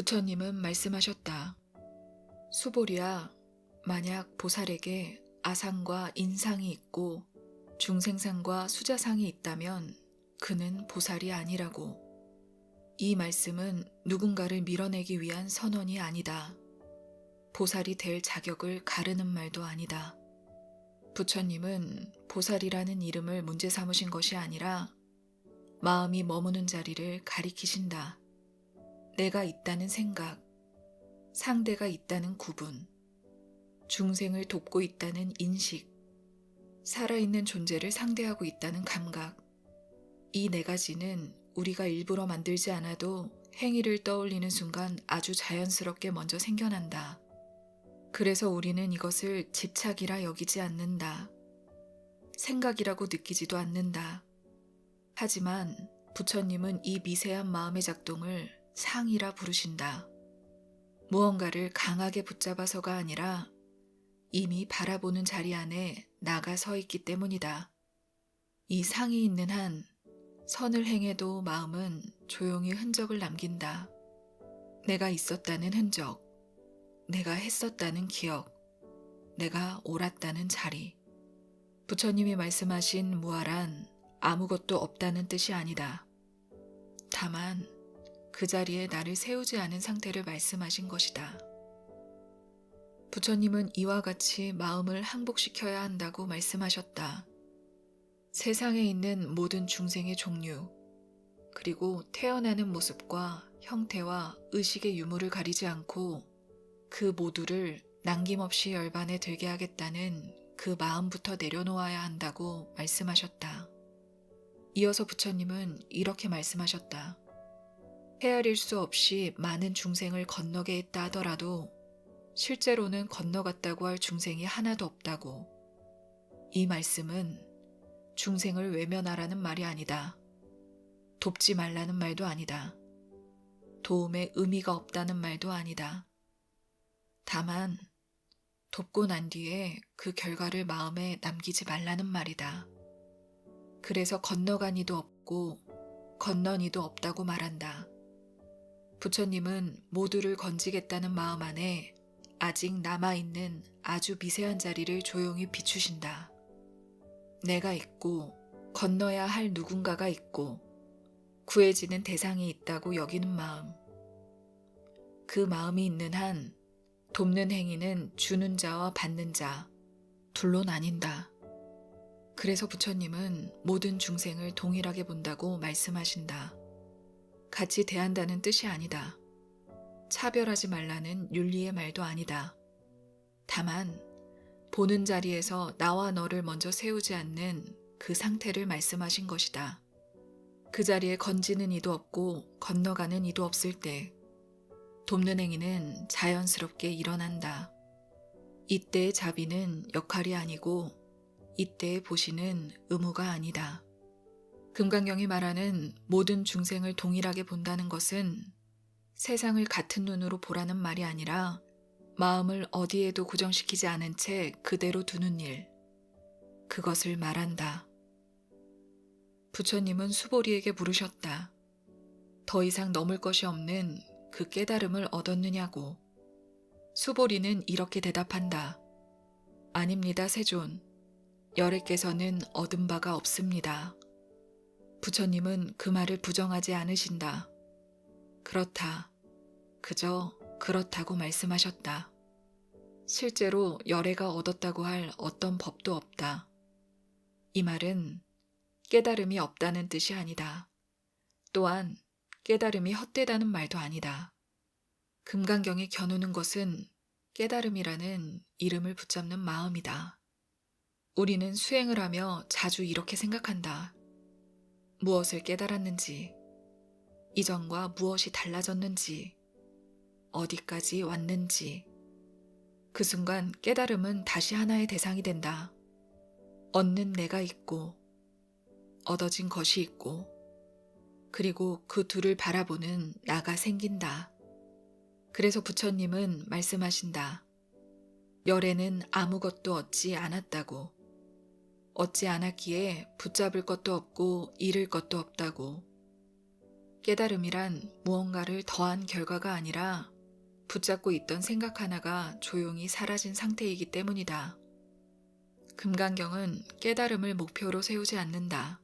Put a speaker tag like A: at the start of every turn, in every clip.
A: 부처님은 말씀하셨다. 수보리야, 만약 보살에게 아상과 인상이 있고 중생상과 수자상이 있다면 그는 보살이 아니라고. 이 말씀은 누군가를 밀어내기 위한 선언이 아니다. 보살이 될 자격을 가르는 말도 아니다. 부처님은 보살이라는 이름을 문제 삼으신 것이 아니라 마음이 머무는 자리를 가리키신다. 내가 있다는 생각, 상대가 있다는 구분, 중생을 돕고 있다는 인식, 살아있는 존재를 상대하고 있다는 감각. 이 네 가지는 우리가 일부러 만들지 않아도 행위를 떠올리는 순간 아주 자연스럽게 먼저 생겨난다. 그래서 우리는 이것을 집착이라 여기지 않는다. 생각이라고 느끼지도 않는다. 하지만 부처님은 이 미세한 마음의 작동을 상이라 부르신다. 무언가를 강하게 붙잡아서가 아니라 이미 바라보는 자리 안에 나가 서 있기 때문이다. 이 상이 있는 한 선을 행해도 마음은 조용히 흔적을 남긴다. 내가 있었다는 흔적, 내가 했었다는 기억, 내가 옳았다는 자리. 부처님이 말씀하신 무아란 아무것도 없다는 뜻이 아니다. 다만 그 자리에 나를 세우지 않은 상태를 말씀하신 것이다. 부처님은 이와 같이 마음을 항복시켜야 한다고 말씀하셨다. 세상에 있는 모든 중생의 종류, 그리고 태어나는 모습과 형태와 의식의 유무를 가리지 않고 그 모두를 남김없이 열반에 들게 하겠다는 그 마음부터 내려놓아야 한다고 말씀하셨다. 이어서 부처님은 이렇게 말씀하셨다. 헤아릴 수 없이 많은 중생을 건너게 했다 하더라도 실제로는 건너갔다고 할 중생이 하나도 없다고. 이 말씀은 중생을 외면하라는 말이 아니다. 돕지 말라는 말도 아니다. 도움의 의미가 없다는 말도 아니다. 다만 돕고 난 뒤에 그 결과를 마음에 남기지 말라는 말이다. 그래서 건너간 이도 없고 건넌 이도 없다고 말한다. 부처님은 모두를 건지겠다는 마음 안에 아직 남아있는 아주 미세한 자리를 조용히 비추신다. 내가 있고 건너야 할 누군가가 있고 구해지는 대상이 있다고 여기는 마음. 그 마음이 있는 한 돕는 행위는 주는 자와 받는 자 둘로 나뉜다. 그래서 부처님은 모든 중생을 동일하게 본다고 말씀하신다. 같이 대한다는 뜻이 아니다. 차별하지 말라는 윤리의 말도 아니다. 다만 보는 자리에서 나와 너를 먼저 세우지 않는 그 상태를 말씀하신 것이다. 그 자리에 건지는 이도 없고 건너가는 이도 없을 때 돕는 행위는 자연스럽게 일어난다. 이때의 자비는 역할이 아니고 이때의 보시는 의무가 아니다. 금강경이 말하는 모든 중생을 동일하게 본다는 것은 세상을 같은 눈으로 보라는 말이 아니라 마음을 어디에도 고정시키지 않은 채 그대로 두는 일, 그것을 말한다. 부처님은 수보리에게 물으셨다. 더 이상 넘을 것이 없는 그 깨달음을 얻었느냐고. 수보리는 이렇게 대답한다. 아닙니다, 세존. 열애께서는 얻은 바가 없습니다. 부처님은 그 말을 부정하지 않으신다. 그렇다. 그저 그렇다고 말씀하셨다. 실제로 열애가 얻었다고 할 어떤 법도 없다. 이 말은 깨달음이 없다는 뜻이 아니다. 또한 깨달음이 헛되다는 말도 아니다. 금강경이 겨누는 것은 깨달음이라는 이름을 붙잡는 마음이다. 우리는 수행을 하며 자주 이렇게 생각한다. 무엇을 깨달았는지, 이전과 무엇이 달라졌는지, 어디까지 왔는지. 그 순간 깨달음은 다시 하나의 대상이 된다. 얻는 내가 있고, 얻어진 것이 있고, 그리고 그 둘을 바라보는 나가 생긴다. 그래서 부처님은 말씀하신다. 열애는 아무것도 얻지 않았다고. 얻지 않았기에 붙잡을 것도 없고 잃을 것도 없다고. 깨달음이란 무언가를 더한 결과가 아니라 붙잡고 있던 생각 하나가 조용히 사라진 상태이기 때문이다. 금강경은 깨달음을 목표로 세우지 않는다.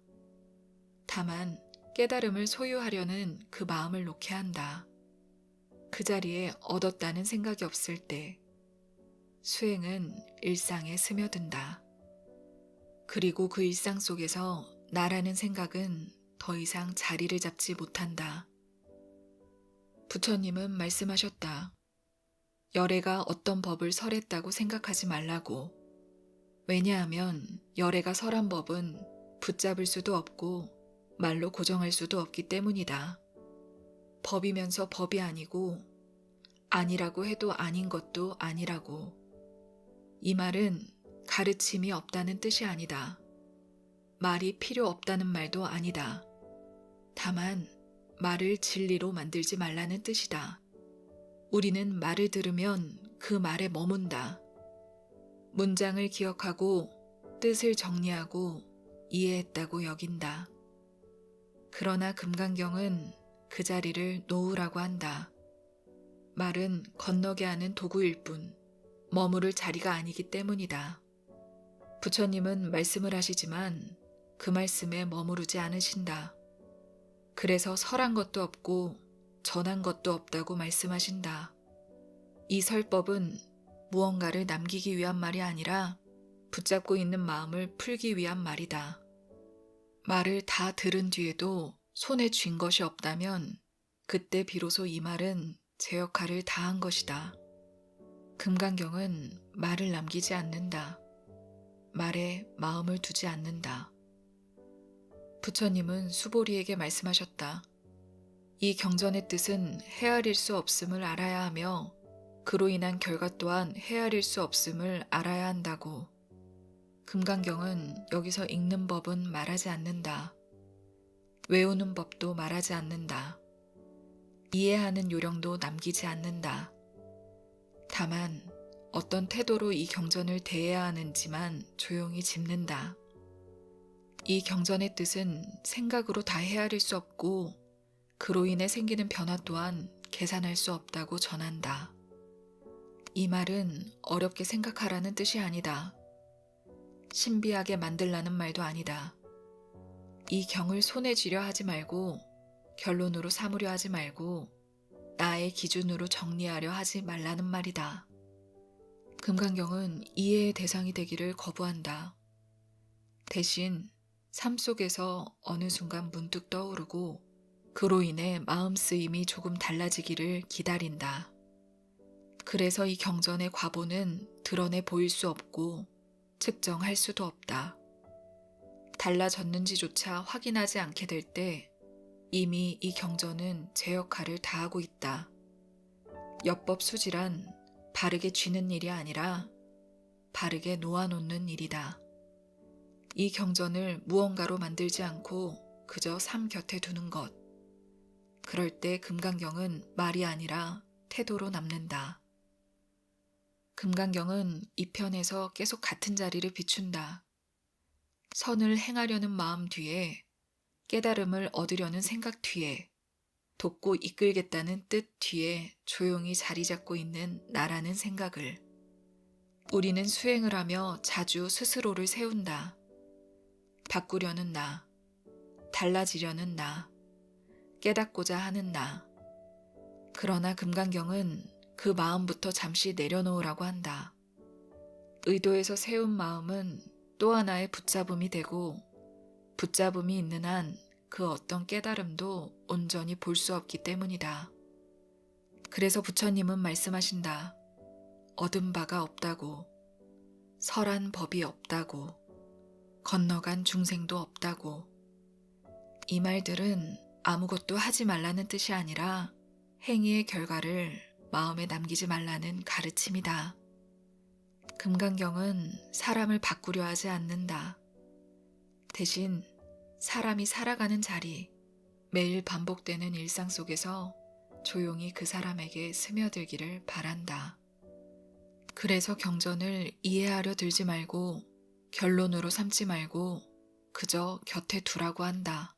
A: 다만 깨달음을 소유하려는 그 마음을 놓게 한다. 그 자리에 얻었다는 생각이 없을 때 수행은 일상에 스며든다. 그리고 그 일상 속에서 나라는 생각은 더 이상 자리를 잡지 못한다. 부처님은 말씀하셨다. 열애가 어떤 법을 설했다고 생각하지 말라고. 왜냐하면 열애가 설한 법은 붙잡을 수도 없고 말로 고정할 수도 없기 때문이다. 법이면서 법이 아니고 아니라고 해도 아닌 것도 아니라고. 이 말은 가르침이 없다는 뜻이 아니다. 말이 필요 없다는 말도 아니다. 다만 말을 진리로 만들지 말라는 뜻이다. 우리는 말을 들으면 그 말에 머문다. 문장을 기억하고 뜻을 정리하고 이해했다고 여긴다. 그러나 금강경은 그 자리를 놓으라고 한다. 말은 건너게 하는 도구일 뿐 머무를 자리가 아니기 때문이다. 부처님은 말씀을 하시지만 그 말씀에 머무르지 않으신다. 그래서 설한 것도 없고 전한 것도 없다고 말씀하신다. 이 설법은 무언가를 남기기 위한 말이 아니라 붙잡고 있는 마음을 풀기 위한 말이다. 말을 다 들은 뒤에도 손에 쥔 것이 없다면 그때 비로소 이 말은 제 역할을 다한 것이다. 금강경은 말을 남기지 않는다. 말에 마음을 두지 않는다. 부처님은 수보리에게 말씀하셨다. 이 경전의 뜻은 헤아릴 수 없음을 알아야 하며 그로 인한 결과 또한 헤아릴 수 없음을 알아야 한다고. 금강경은 여기서 읽는 법은 말하지 않는다. 외우는 법도 말하지 않는다. 이해하는 요령도 남기지 않는다. 다만 어떤 태도로 이 경전을 대해야 하는지만 조용히 짚는다. 이 경전의 뜻은 생각으로 다 헤아릴 수 없고 그로 인해 생기는 변화 또한 계산할 수 없다고 전한다. 이 말은 어렵게 생각하라는 뜻이 아니다. 신비하게 만들라는 말도 아니다. 이 경을 손에 쥐려 하지 말고 결론으로 삼으려 하지 말고 나의 기준으로 정리하려 하지 말라는 말이다. 금강경은 이해의 대상이 되기를 거부한다. 대신 삶 속에서 어느 순간 문득 떠오르고 그로 인해 마음 쓰임이 조금 달라지기를 기다린다. 그래서 이 경전의 과보는 드러내 보일 수 없고 측정할 수도 없다. 달라졌는지조차 확인하지 않게 될 때 이미 이 경전은 제 역할을 다하고 있다. 엽법수지란 바르게 쥐는 일이 아니라 바르게 놓아놓는 일이다. 이 경전을 무언가로 만들지 않고 그저 삶 곁에 두는 것. 그럴 때 금강경은 말이 아니라 태도로 남는다. 금강경은 이 편에서 계속 같은 자리를 비춘다. 선을 행하려는 마음 뒤에, 깨달음을 얻으려는 생각 뒤에, 돕고 이끌겠다는 뜻 뒤에 조용히 자리 잡고 있는 나라는 생각을. 우리는 수행을 하며 자주 스스로를 세운다. 바꾸려는 나, 달라지려는 나, 깨닫고자 하는 나. 그러나 금강경은 그 마음부터 잠시 내려놓으라고 한다. 의도에서 세운 마음은 또 하나의 붙잡음이 되고 붙잡음이 있는 한 그 어떤 깨달음도 온전히 볼 수 없기 때문이다. 그래서 부처님은 말씀하신다. 얻은 바가 없다고, 설한 법이 없다고, 건너간 중생도 없다고. 이 말들은 아무것도 하지 말라는 뜻이 아니라 행위의 결과를 마음에 남기지 말라는 가르침이다. 금강경은 사람을 바꾸려 하지 않는다. 대신 사람이 살아가는 자리, 매일 반복되는 일상 속에서 조용히 그 사람에게 스며들기를 바란다. 그래서 경전을 이해하려 들지 말고 결론으로 삼지 말고 그저 곁에 두라고 한다.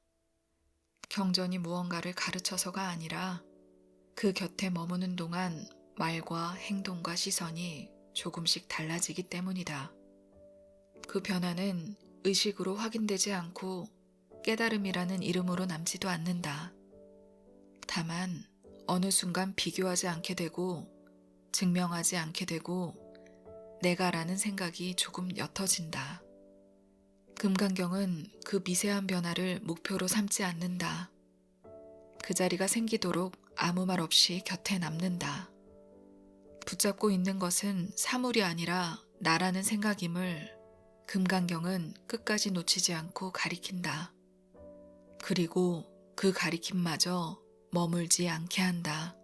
A: 경전이 무언가를 가르쳐서가 아니라 그 곁에 머무는 동안 말과 행동과 시선이 조금씩 달라지기 때문이다. 그 변화는 의식으로 확인되지 않고 깨달음이라는 이름으로 남지도 않는다. 다만 어느 순간 비교하지 않게 되고 증명하지 않게 되고 내가라는 생각이 조금 옅어진다. 금강경은 그 미세한 변화를 목표로 삼지 않는다. 그 자리가 생기도록 아무 말 없이 곁에 남는다. 붙잡고 있는 것은 사물이 아니라 나라는 생각임을 금강경은 끝까지 놓치지 않고 가리킨다. 그리고 그 가리킴마저 머물지 않게 한다.